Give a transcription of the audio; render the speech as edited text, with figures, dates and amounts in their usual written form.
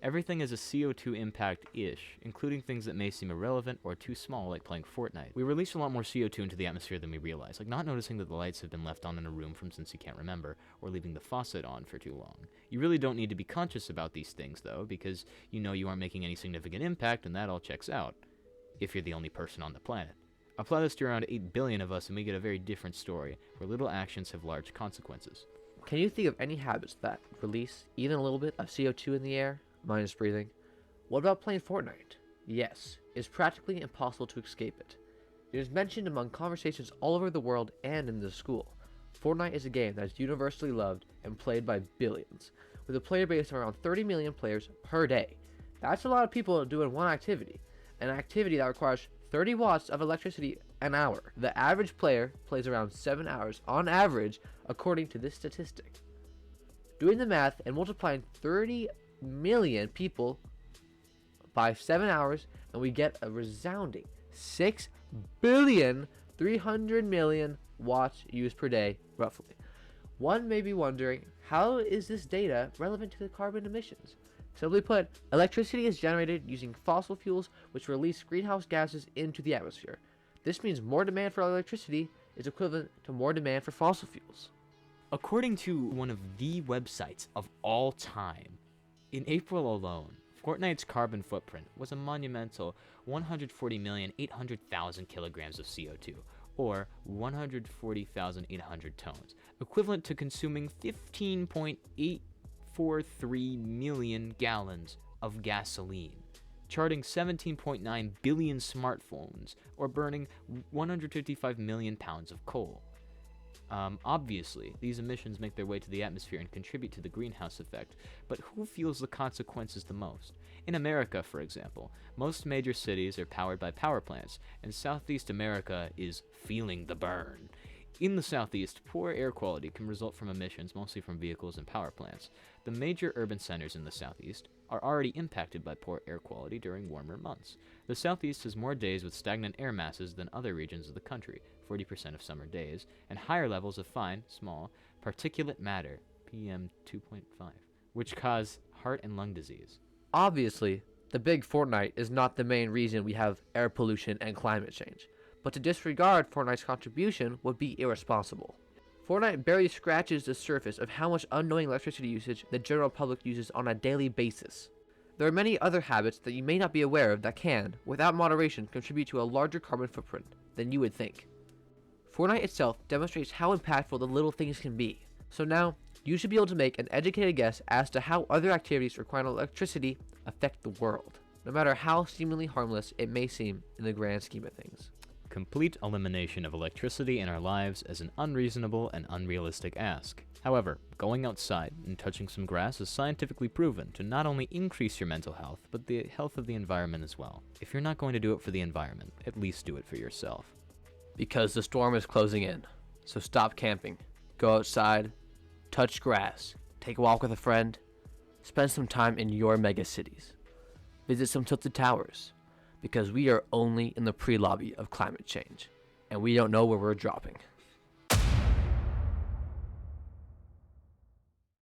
Everything is a CO2 impact-ish, including things that may seem irrelevant or too small, like playing Fortnite. We release a lot more CO2 into the atmosphere than we realize, like not noticing that the lights have been left on in a room from since you can't remember, or leaving the faucet on for too long. You really don't need to be conscious about these things, though, because you know you aren't making any significant impact, and that all checks out, if you're the only person on the planet. Apply this to around 8 billion of us, and we get a very different story, where little actions have large consequences. Can you think of any habits that release even a little bit of CO2 in the air, minus breathing? What about playing Fortnite? Yes, it's practically impossible to escape it. It is mentioned among conversations all over the world and in the school. Fortnite is a game that is universally loved and played by billions, with a player base of around 30 million players per day. That's a lot of people doing one activity, an activity that requires 30 watts of electricity an hour. The average player plays around 7 hours on average, according to this statistic. Doing the math and multiplying 30 million people by 7 hours, and we get a resounding 6,300,000,000 watts used per day, roughly. One may be wondering, how is this data relevant to the carbon emissions? Simply put, electricity is generated using fossil fuels which release greenhouse gases into the atmosphere. This means more demand for electricity is equivalent to more demand for fossil fuels. According to one of the websites of all time, in April alone, Fortnite's carbon footprint was a monumental 140,800,000 kilograms of CO2, or 140,800 tons, equivalent to consuming 15.843 million gallons of gasoline, charting 17.9 billion smartphones, or burning 155 million pounds of coal. Obviously, these emissions make their way to the atmosphere and contribute to the greenhouse effect, but who feels the consequences the most? In America, for example, most major cities are powered by power plants, and Southeast America is feeling the burn. In the Southeast, poor air quality can result from emissions mostly from vehicles and power plants. The major urban centers in the Southeast are already impacted by poor air quality during warmer months. The Southeast has more days with stagnant air masses than other regions of the country, 40% of summer days, and higher levels of fine, small, particulate matter, PM 2.5, which cause heart and lung disease. Obviously, the big Fortnite is not the main reason we have air pollution and climate change, but to disregard Fortnite's contribution would be irresponsible. Fortnite barely scratches the surface of how much unknowing electricity usage the general public uses on a daily basis. There are many other habits that you may not be aware of that can, without moderation, contribute to a larger carbon footprint than you would think. Fortnite itself demonstrates how impactful the little things can be, so now you should be able to make an educated guess as to how other activities requiring electricity affect the world, no matter how seemingly harmless it may seem in the grand scheme of things. Complete elimination of electricity in our lives is an unreasonable and unrealistic ask. However, going outside and touching some grass is scientifically proven to not only increase your mental health, but the health of the environment as well. If you're not going to do it for the environment, at least do it for yourself. Because the storm is closing in, so stop camping, go outside, touch grass, take a walk with a friend, spend some time in your mega cities, visit some tilted towers, because we are only in the pre-lobby of climate change, and we don't know where we're dropping.